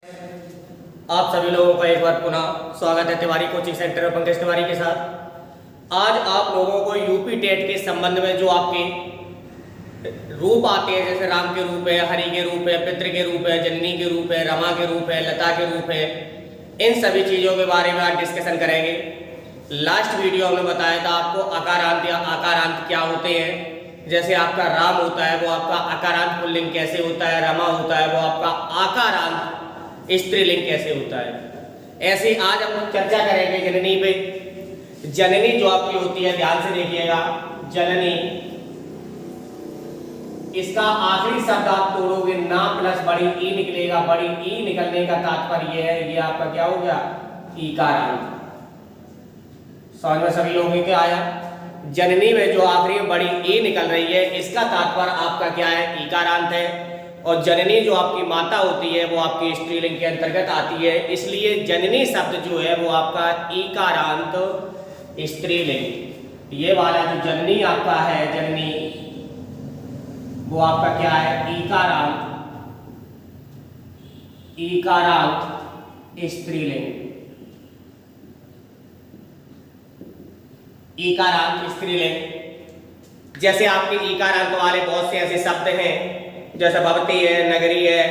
आप सभी लोगों का एक बार पुनः स्वागत है तिवारी कोचिंग सेंटर और पंकज तिवारी के साथ। आज आप लोगों को यूपी टेट के संबंध में जो आपके रूप आते हैं, जैसे राम के रूप है, हरि के रूप है, पितृ के रूप है, जननी के रूप है, रमा के रूप है, लता के रूप है, इन सभी चीज़ों के बारे में आज डिस्कशन करेंगे। लास्ट वीडियो हमने बताया था आपको अकारांत या आकारांत क्या होते हैं। जैसे आपका राम होता है वो आपका अकारांत पुल्लिंग कैसे होता है, रमा होता है वो आपका आकारांत स्त्रीलिंग कैसे होता है। ऐसे आज हम चर्चा करेंगे जननी पे। जननी जो आपकी होती है, ध्यान से देखिएगा, जननी, इसका आखिरी शब्द आप तोड़ोगे ना प्लस बड़ी ई निकलेगा। बड़ी ई निकलने का तात्पर्य है ये आपका क्या हो गया, ईकारांत। समझ में सभी लोगों को आया? जननी में जो आखिरी बड़ी ई निकल रही है इसका तात्पर्य आपका क्या है, ईकारांत है। और जननी जो आपकी माता होती है वो आपकी स्त्रीलिंग के अंतर्गत आती है, इसलिए जननी शब्द जो है वो आपका ईकारांत स्त्रीलिंग। ये वाला जो जननी आपका है, जननी, वो आपका क्या है, ईकारांत स्त्रीलिंग। ईकारांत स्त्रीलिंग। जैसे आपके ईकारांत वाले बहुत से ऐसे शब्द हैं, जैसे भवती है, नगरी है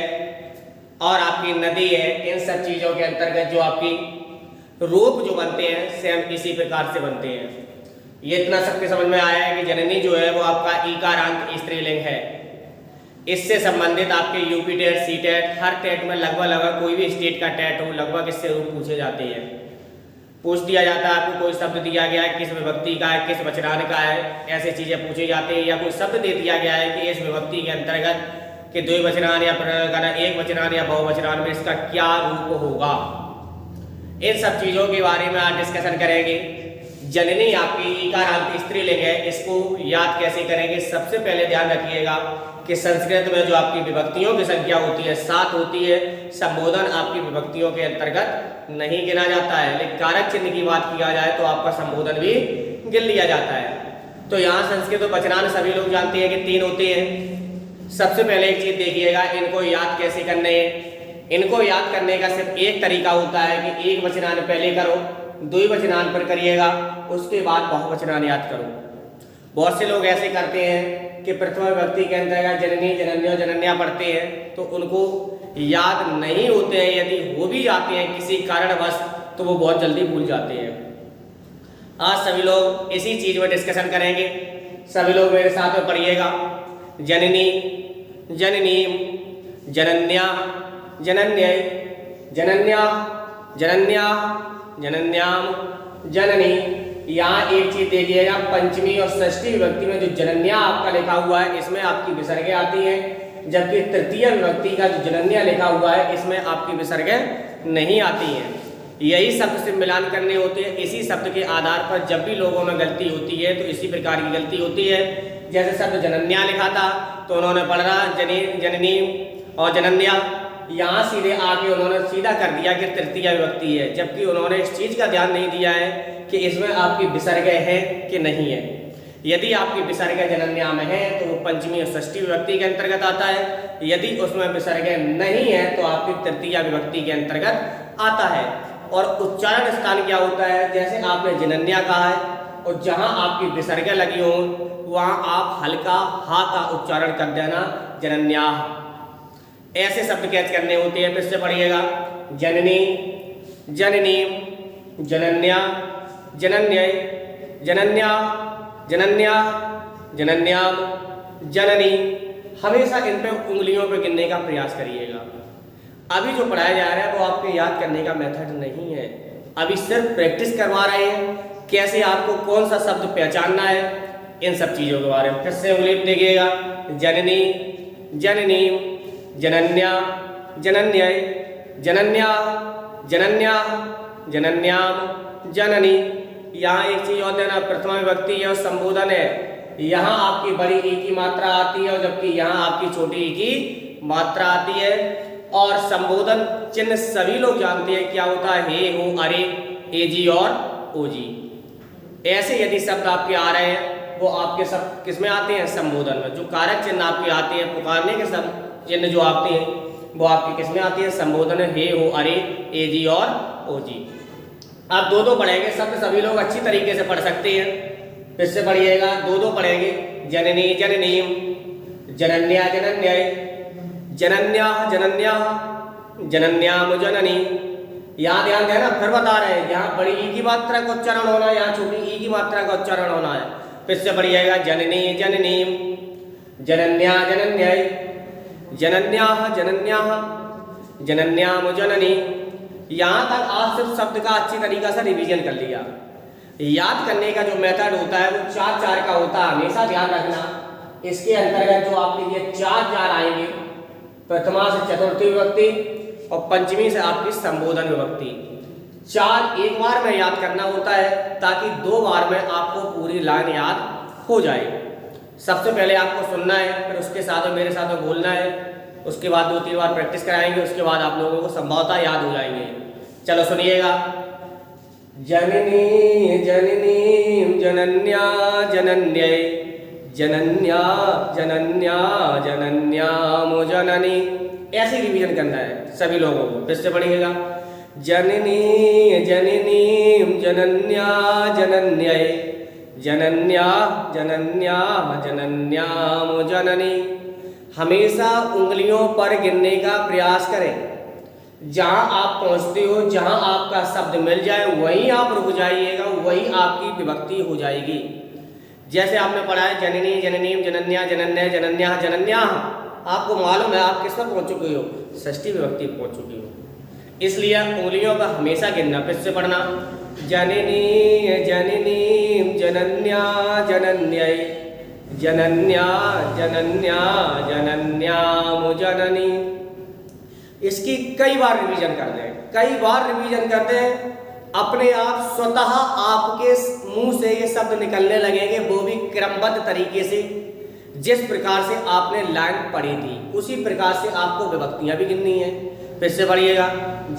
और आपकी नदी है। इन सब चीजों के अंतर्गत जो आपकी रूप जो बनते हैं सेम इसी प्रकार से बनते हैं। ये इतना सबके समझ में आया है कि जननी जो है वो आपका ईकारांत स्त्रीलिंग है। इससे संबंधित आपके यूपी टेट, सी टेट, हर टेट में लगभग कोई भी स्टेट का टेट हो, लगभग इससे रूप पूछे जाते हैं। पूछ दिया जाता है आपको, कोई शब्द दिया गया है किस विभक्ति का है, किस वचनान का है, ऐसी चीजें पूछी जाती है। या कोई शब्द दे दिया गया है कि इस विभक्ति के अंतर्गत कि द्विवचनान या एक वचनान या बहुवचनान में इसका क्या रूप होगा। इन सब चीजों के बारे में आज डिस्कशन करेंगे। जननी आपकी ईकारांत स्त्रीलिंग है, इसको याद कैसे करेंगे। सबसे पहले ध्यान रखिएगा कि संस्कृत में जो आपकी विभक्तियों की संख्या होती है 7 होती है। संबोधन आपकी विभक्तियों के अंतर्गत नहीं गिना जाता है, लेकिन कारक चिन्ह की बात किया जाए तो आपका संबोधन भी गिन लिया जाता है। तो यहाँ संस्कृत और वचनान सभी लोग जानते हैं कि 3 होते हैं। सबसे पहले एक चीज देखिएगा, इनको याद कैसे करने हैं। इनको याद करने का सिर्फ एक तरीका होता है कि एक वचनान पहले करो, द्विवचनान पर करिएगा, उसके बाद बहुवचनान याद करो। बहुत से लोग ऐसे करते हैं कि प्रथम विभक्ति के अंतर्गत जननी, जनन्यो, जनन्या पढ़ते हैं तो उनको याद नहीं होते हैं। यदि हो भी जाते हैं किसी कारणवश तो वो बहुत जल्दी भूल जाते हैं। आज सभी लोग इसी चीज में डिस्कशन करेंगे। सभी लोग मेरे साथ में पढ़िएगा। जननी, जननी, जनन्या, जनन्य, जनन्या, जनन्या, जनन्याम, जननी। यहाँ एक चीज देखिएगा, पंचमी और षष्ठी विभक्ति में जो जनन्या आपका लिखा हुआ है इसमें आपकी विसर्गें आती हैं, जबकि तृतीय विभक्ति का जो जनन्या लिखा हुआ है इसमें आपकी विसर्गें नहीं आती हैं। यही शब्द से मिलान करने होते हैं। इसी शब्द के आधार पर जब भी लोगों में गलती होती है तो इसी प्रकार की गलती होती है। जैसे शब्द जनन्या लिखा था तो उन्होंने पढ़ा जननी और जनन्या, यहाँ सीधे आके उन्होंने सीधा कर दिया कि तृतीय विभक्ति है, जबकि उन्होंने इस चीज का ध्यान नहीं दिया है कि इसमें आपकी विसर्गें है कि नहीं है। यदि आपकी विसर्गें जनन्या में है तो वो पंचमी और षष्ठी विभक्ति के अंतर्गत आता है। यदि उसमें विसर्गें नहीं है तो आपकी तृतीय विभक्ति के अंतर्गत आता है। और उच्चारण स्थान क्या होता है, जैसे आपने जनन्या कहा है और जहां आपकी विसर्गें लगी हो वहां आप हल्का हा का उच्चारण कर देना, जनन्या। ऐसे शब्द कैच करने होते हैं। फिर से पढ़िएगा, जननी, जननी, जनन्या, जनन्य, जनन्या, जनन्या, जनन्याम, जननी। हमेशा इन पे उंगलियों पे गिनने का प्रयास करिएगा। अभी जो पढ़ाया जा रहा है वो आपके याद करने का मेथड नहीं है, अभी सिर्फ प्रैक्टिस करवा रहे हैं कैसे आपको कौन सा शब्द पहचानना है, इन सब चीजों के बारे में। फिर से उंगली देखिएगा, जननी, जननी, जनन्या, जनन्य, जनन्या, जनन्या, जनन्याम, जननी। यहाँ एक चीज और देना, प्रथमा विभक्ति है और संबोधन है। यहाँ आपकी बड़ी ई की मात्रा आती है और जबकि यहाँ आपकी छोटी ई की मात्रा आती है। और संबोधन चिन्ह सभी लोग जानते हैं क्या होता है, हे, हो, अरे, एजी और ओजी। ऐसे यदि शब्द आपके आ रहे हैं वो आपके सब किस में आते हैं, संबोधन में। जो कारक चिन्ह आपके आते हैं, पुकारने के सब चिन्ह जो आते हैं वो आपकी किस में आती है? संबोधन हे हो अरे ए जी और ओ जी। आप दो दो पढ़ेंगे, शब्द सभी लोग अच्छी तरीके से पढ़ सकते हैं। फिर से पढ़िएगा, दो दो पढ़ेंगे। जननी जननीम, जनन्या जनन्याय, जनन्या जनन्या, जनन्याम जननी। यहाँ ध्यान देना, फिर बता रहे हैं यहाँ बड़ी ई की मात्रा का उच्चारण होना है, यहाँ छोटी ई की मात्रा का उच्चारण होना है। फिर से पढ़िएगा, जननी जननीम, जनन्या जनन्याय, जनन्या जनन्या, जनन्याम जननी। यहाँ तक आप सिर्फ शब्द का अच्छी तरीका से रिवीजन कर लिया। याद करने का जो मेथड होता है वो 4-4 का होता है, हमेशा ध्यान रखना। इसके अंतर्गत जो आपके लिए 4 आएंगे, प्रथमा से चतुर्थी विभक्ति और पंचमी से आपकी संबोधन विभक्ति। 4 एक बार में याद करना होता है ताकि 2 बार में आपको पूरी लाइन याद हो जाए। सबसे पहले आपको सुनना है, फिर उसके साथ मेरे साथ बोलना है, उसके बाद 2-3 बार प्रैक्टिस कराएंगे, उसके बाद आप लोगों को संभवतः याद हो जाएंगे। चलो सुनिएगा। जननी जननी जनन्या जनन्यै, जनन्या जनन्या जनन्याम जननी। ऐसे रिवीजन करना है सभी लोगों को। फिर से पढ़िएगा, जननी जननी जनन्या जनन्यै, जनन्या जनन्या जनन्याम जननी। हमेशा उंगलियों पर गिनने का प्रयास करें। जहां आप पहुंचते हो, जहां आपका शब्द मिल जाए वहीं आप रुक जाइएगा, वहीं आपकी विभक्ति हो जाएगी। जैसे आपने पढ़ा है जननी जननीम जनन्या जनन्या जनन्या जनन्या, आपको मालूम है आप किस पर पहुंच चुके हो? षष्ठी विभक्ति पहुंच चुके हो। इसलिए उंगलियों पर हमेशा गिनना। फिर से पढ़ना, जननी जननीम जनन्या जनन्यै, जनन्या जनन्या जनन्याम जननी। इसकी कई बार रिवीजन कर दें, कई बार रिवीजन कर दें, अपने आप स्वतः आपके मुंह से ये शब्द निकलने लगेंगे, वो भी क्रमबद्ध तरीके से। जिस प्रकार से आपने लाइन पढ़ी थी उसी प्रकार से आपको विभक्तियां भी गिननी है। फिर से पढ़िएगा,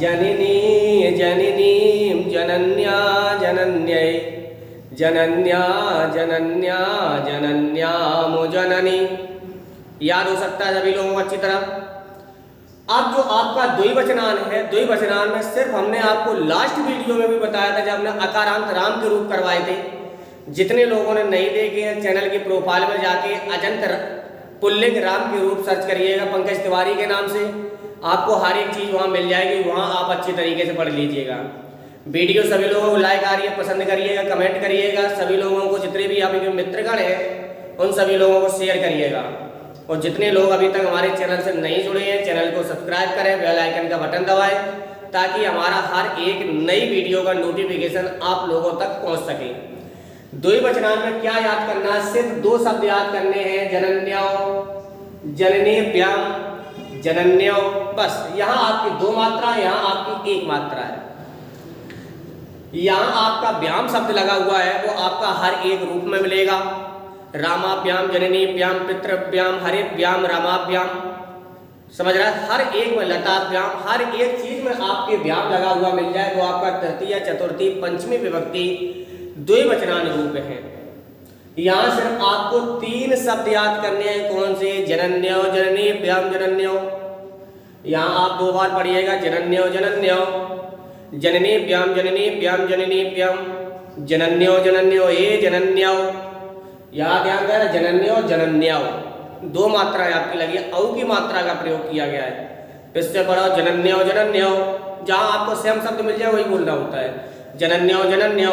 जननी जननीम जनन्या जनन्यै, जनन्या जनन्या जनन्याम जननी। याद हो सकता है सभी लोगों को अच्छी तरह। अब जो आपका द्विवचनान है, द्विवचनान में सिर्फ हमने आपको लास्ट वीडियो में भी बताया था जब हमने अकारांत राम के रूप करवाए थे। जितने लोगों ने नहीं देखे हैं चैनल की प्रोफाइल में जाके अजंत पुल्लिंग राम के रूप सर्च करिएगा पंकज तिवारी के नाम से, आपको हर एक चीज़ वहाँ मिल जाएगी। वहाँ आप अच्छी तरीके से पढ़ लीजिएगा। वीडियो सभी लोगों को लाइक आ रही है, पसंद करिएगा, कमेंट करिएगा। सभी लोगों को, जितने भी आपके मित्रगण हैं उन सभी लोगों को शेयर करिएगा। और जितने लोग अभी तक हमारे चैनल से नहीं जुड़े हैं, चैनल को सब्सक्राइब करें, बेल आइकन का बटन दबाएं ताकि हमारा हर एक नई वीडियो का नोटिफिकेशन आप लोगों तक पहुंच सके। द्विवचनान में क्या याद करना है? सिर्फ 2 शब्द याद करने हैं, जनन्यो जननीभ्याम जनन्यो। बस यहाँ आपकी 2 मात्रा, यहाँ आपकी 1 मात्रा है। यहाँ आपका व्याम शब्द लगा हुआ है वो आपका हर एक रूप में मिलेगा। रामाभ्याम जननीभ्याम पितृभ्याम हरिभ्याम रामाभ्याम, समझ रहा है? हर एक में लताभ्याम, हर एक चीज में आपके व्याम लगा हुआ मिल जाए। वो आपका तृतीय चतुर्थी पंचमी विभक्ति द्विवचनान रूप है। यहाँ सिर्फ आपको 3 शब्द याद करने हैं। कौन से? जनन्यो जननीभ्याम जनन्यो। यहाँ आप 2 बार पढ़िएगा, जनन्यो जनन्यो, जननीभ्याम जननीभ्याम जननीभ्याम, जनन्यो जनन्यो ए जनन्यो। यहाँ ध्यान देना, जनन्यो जनन्याओ, 2 मात्राएं आपकी लगी है, औ की मात्रा का प्रयोग किया गया है। फिर से पढ़ो, जनन्यो जनन्यो। जहाँ आपको सेम शब्द मिल जाए वही बोलना होता है। जनन्यो जनन्यो,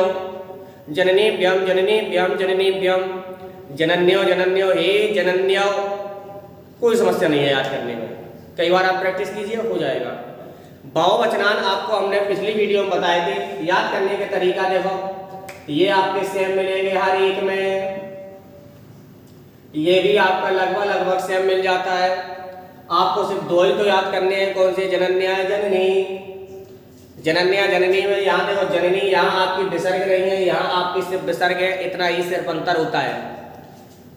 जननीभ्याम जननीभ्याम जननीभ्याम, जनन्यो जनन्यो हे जनन्यो। कोई समस्या नहीं है याद करने में, कई बार आप प्रैक्टिस कीजिए, हो जाएगा। बहुवचनान आपको हमने पिछली वीडियो में बताए थे। याद करने का तरीका देखो, ये आपके सेम मिलेंगे हर एक में, ये भी आपका लगभग सेम मिल जाता है। आपको सिर्फ 2 ही तो याद करने हैं। कौन से? जनन्या जननी, जनन्या जननी में यहाँ देखो जननी, यहाँ आपकी विसर्ग नहीं है, यहाँ आपकी सिर्फ विसर्ग है, इतना ही सिर्फ अंतर होता है।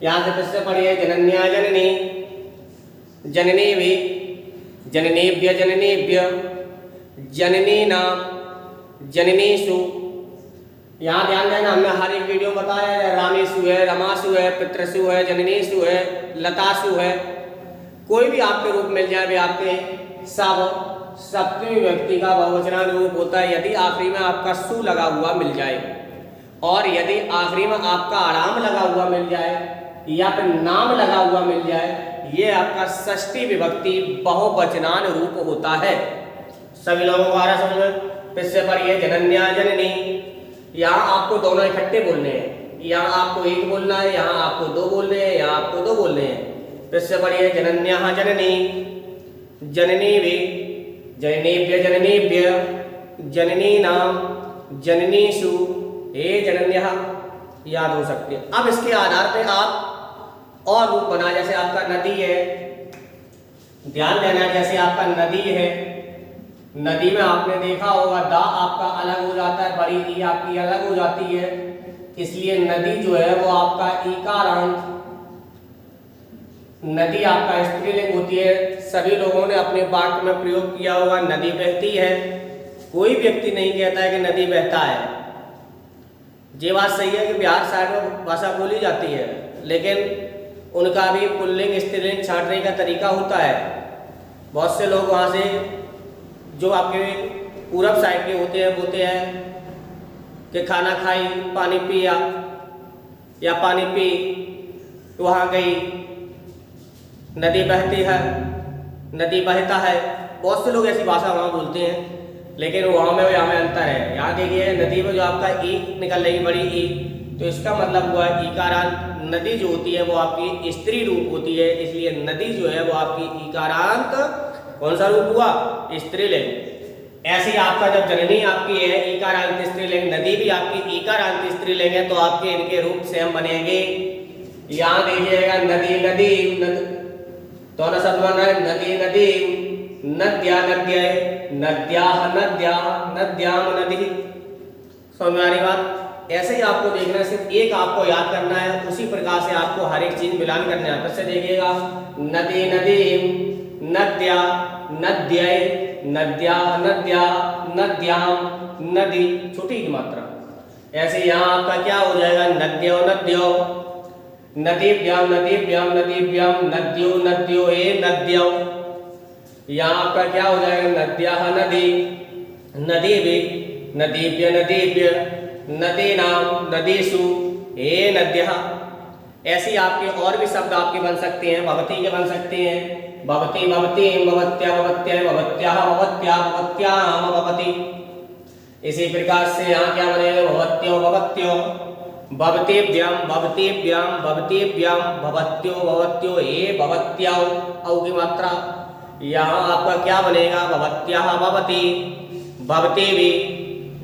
यहाँ से फिर से पढ़िए, जनन्या जननी, जननी भी, जननीभ्य जननीभ्य, जननी नाम, जननीषु। यहाँ ध्यान देना, हमने हर एक वीडियो बताया है, रामेशु है, रमाशु है, पितृषु है, जननीषु है, लताशु है। कोई भी आपके रूप मिल जाए भी आपके सब सप्तमी व्यक्ति का बहुवचनांत रूप होता है यदि आखिरी में आपका सु लगा हुआ मिल जाए, और यदि आखिरी में आपका आराम लगा हुआ मिल जाए या फिर नाम लगा हुआ मिल जाए, ये आपका षष्ठी विभक्ति बहुवचनांत रूप होता है। सभी लोगों को आ रहा समझ में? फिर से पढ़िए, जनन्या जननी। यहाँ आपको दोनों इकट्ठे बोलने हैं, यहाँ आपको एक बोलना है, यहाँ आपको दो बोलने हैं, यहाँ आपको दो बोलने हैं। फिर से पढ़िए, जनन्या जननी, जननी वे, जननीभ्य जननीभ्य, जननी नाम, जननीषु, हे जनन्या, याद हो सकती है। अब इसके आधार पे आप और रूप बना, जैसे आपका नदी है, ध्यान देना, जैसे आपका नदी है, नदी में आपने देखा होगा दा आपका अलग हो जाता है, बड़ी ई आपकी अलग हो जाती है, इसलिए नदी जो है वो आपका ईकारांत, नदी आपका स्त्रीलिंग होती है। सभी लोगों ने अपने वाक्य में प्रयोग किया होगा, नदी बहती है। कोई व्यक्ति नहीं कहता है कि नदी बहता है। ये बात सही है कि बिहार साइड में भाषा बोली जाती है, लेकिन उनका भी पुल्लिंग स्त्रीलिंग छांटने का तरीका होता है। बहुत से लोग वहाँ से जो आपके पूरब साइड के होते हैं बोलते हैं कि खाना खाई, पानी पिया या पानी पी, वहाँ गई, नदी बहती है, नदी बहता है। बहुत से लोग ऐसी भाषा वहाँ बोलते हैं, लेकिन वहाँ में यहाँ में अंतर है। यहाँ देखिए नदी में जो आपका ई निकल रही, बड़ी ई, तो इसका मतलब हुआ ईकारांत। नदी जो होती है वो आपकी स्त्री रूप होती है, इसलिए नदी जो है वो आपकी ईकारांत कौन सा रूप हुआ? स्त्रीलिंग। ऐसे ही आपका जब जननी आपकी है ईकारांत स्त्रीलिंग, नदी भी आपकी ईकारांत स्त्रीलिंग है, तो आपके इनके रूप सेम बनेंगे। यहाँ देखिएगा नदी नदी, दोनों शब्द बन रहा है, नदी नदी, नद्या नद्य, नद्याः नद्याः, नद्याम नदी। समझ में आ रही बात? ऐसे ही आपको देखना है, सिर्फ एक आपको याद करना है, उसी प्रकार से आपको हर एक चीज मिलान करना है। फिर से देखिएगा, नदी नदी, नद्या नद्य, नद्याः नद्या, नद्याम नदी, छोटी की मात्रा। ऐसे यहाँ आपका क्या हो जाएगा? नद्यो नद्यो, नदीभ्याम नदीभ्याम नदीभ्याम, नद्यो नद्यो हे नद्यो। यहाँ आपका क्या हो जाएगा? नद्याः नदी, नदी भी, नदीभ्य नदीभ्य, नदीनाम नदीषु हे नद्यः। ऐसी आपके और भी शब्द आपके बन सकते हैं, भवती के बन सकते हैं, भवती भवती, भवत्या भवत्या, भवत्याः भवत्या, भवत्याम भवति। इसी प्रकार से यहाँ क्या बनेगा? भवत्यो भवत्यो, भवतेभ्याम भवतेभ्याम, भवतेभ्याम, भवत्यो भवत्यो हे भवत्याओ, औ की मात्रा। यहाँ आपका क्या बनेगा? भवत्याः भवति, भवतेभि,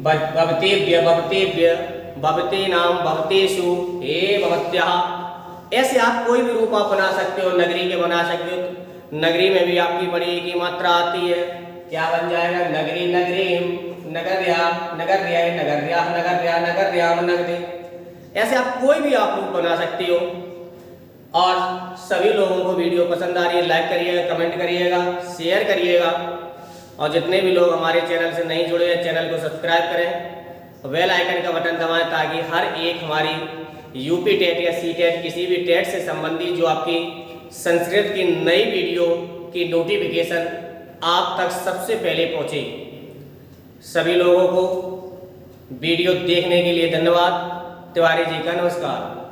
भवतेभ्य भवतेभ्य, भवतीनाम भवतेषु हे भवत्याः। ऐसे आप कोई भी रूप आप बना सकते हो, नगरी के बना सकते हो। नगरी में भी आपकी बड़ी की मात्रा आती है, क्या बन जाएगा? नगरी नगरीम, नगर्या नगर्या, नगर्या नगर्या, नगर्याम नगरी। ऐसे आप कोई भी आप रूप बना सकते हो। और सभी लोगों को वीडियो पसंद आ रही है, लाइक करिएगा, कमेंट करिएगा, शेयर करिएगा, और जितने भी लोग हमारे चैनल से नहीं जुड़े हैं चैनल को सब्सक्राइब करें, बेल आइकन का बटन दबाएं, ताकि हर एक हमारी यूपी टेट या सी टेट किसी भी टेट से संबंधित जो आपकी संस्कृत की नई वीडियो की नोटिफिकेशन आप तक सबसे पहले पहुंचे। सभी लोगों को वीडियो देखने के लिए धन्यवाद। तिवारी जी का नमस्कार।